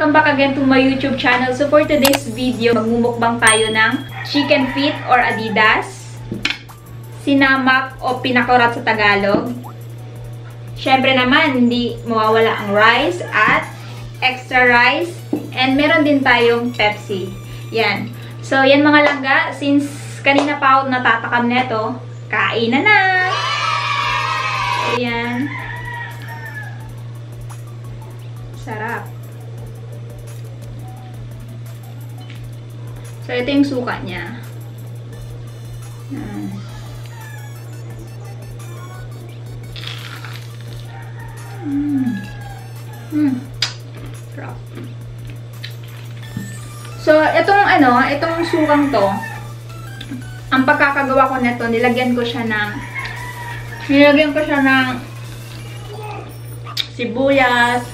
welcome back again to my YouTube channel. So for today's video, magmumukbang tayo ng chicken feet or Adidas, sinamak o pinakurat sa Tagalog. Syempre naman, hindi mawawala ang rice at extra rice. And meron din tayong Pepsi. Yan. So yan mga langga, since kanina pa ako natatakam neto, kain na! So yan. Sarap. So, ito yung suka niya. Sarap. So, itong sukang to, ang pagkakagawa ko nito, nilagyan ko siya ng sibuyas,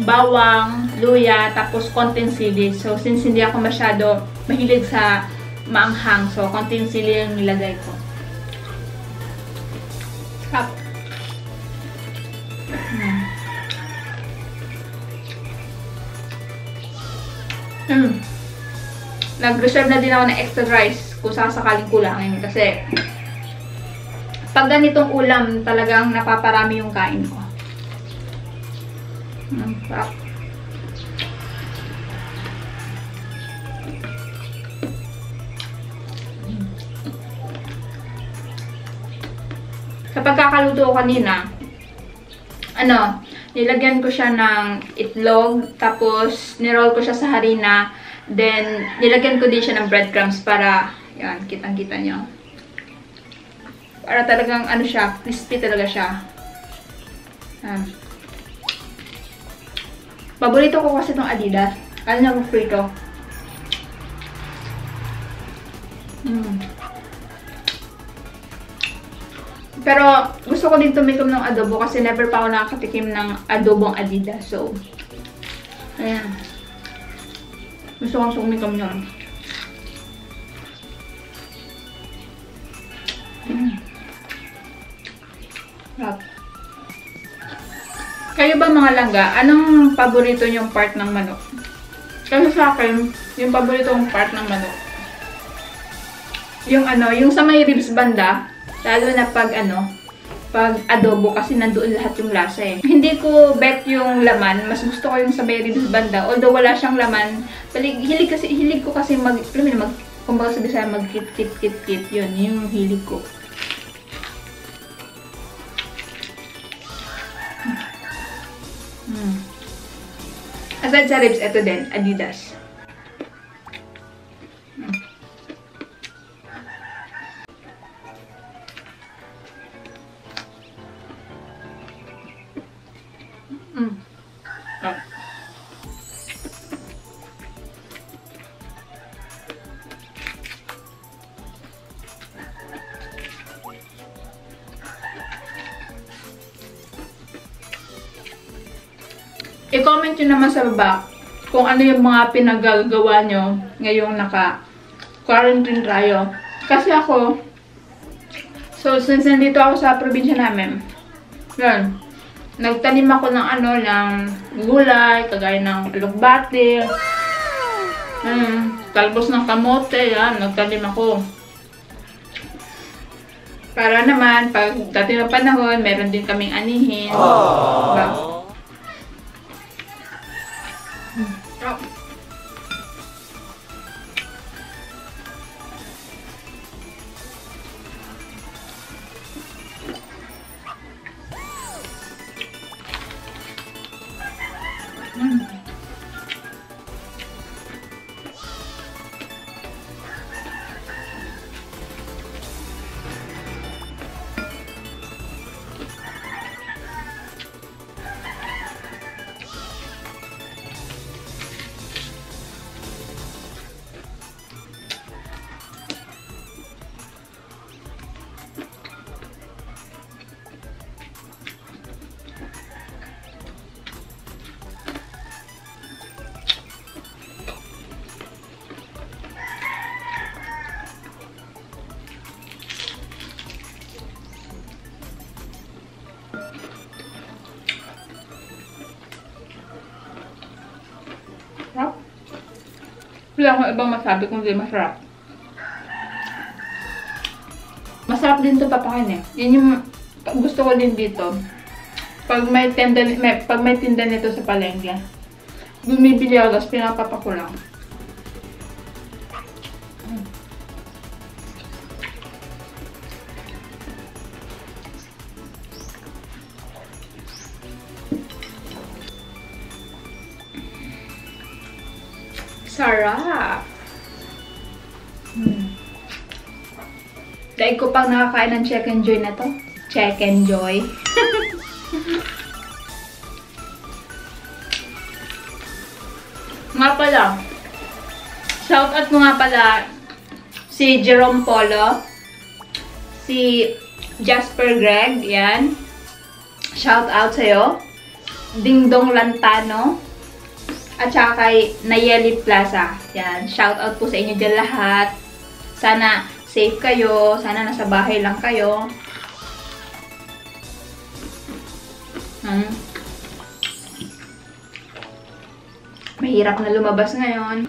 bawang, luya, tapos konting sili. So, since hindi ako masyado mahilig sa maanghang, so konting sili yung nilagay ko. Sarap. Nag-reserve na din ako ng extra rice kung sasakaling kulangin kasi pag ganitong ulam, talagang napaparami yung kain ko. Sarap. Sa pagkakaluto ko kanina, nilagyan ko siya ng itlog, tapos niroll ko siya sa harina, then nilagyan ko din siya ng breadcrumbs para, yan, kitang-kita nyo. Para talagang, siya, crispy talaga siya. Paborito ko kasi itong Adidas. Ano ko frito. Pero gusto ko din tumikim ng adobo kasi never pa ako nakakatikim ng adobong Adidas. So, ayan. Gusto kong tumikim yun. Sarap. Kayo ba mga langga, anong paborito nyong part ng manok? Kasi sa akin, yung paborito kong part ng manok, yung sa may ribs banda, lalo na pag adobo kasi nandoon lahat yung lasa eh. Hindi ko bet yung laman, mas gusto ko yung sa may ribs banda, although wala siyang laman, hilig ko kasi kumbaga sa Bisaya mag-kit, yun, yung hilig ko. Aside sa ribs, ito din, Adidas. I-comment nyo naman sa baba kung ano yung mga pinagagawa nyo ngayong naka-quarantine tayo. Kasi ako, so since nandito ako sa probinsya namin, yun, nagtanim ako ng gulay, kagaya ng alugbati, talbos ng kamote, yan, nagtanim ako. Para naman, pag dati ng panahon, meron din kaming anihin. Diba? Wala akong ibang masabi kung di masarap. Masarap din to papakain eh. Yan yung gusto ko din dito. Pag may tinda nito sa palengke, bumibili ako, tapos pinapapa ko lang. Sarap! Dahil ko pang nakakain ng Chicken Joy na to. Chicken Joy. Nga pala. Shoutout mo nga pala si Jerome Polo. Si Jasper Greg. Yan. Shoutout sa'yo. Dingdong Lantano. At saka kay Nayeli Plaza. Yan. Shoutout po sa inyo dyan lahat. Sana safe kayo. Sana nasa bahay lang kayo. Mahirap na lumabas ngayon.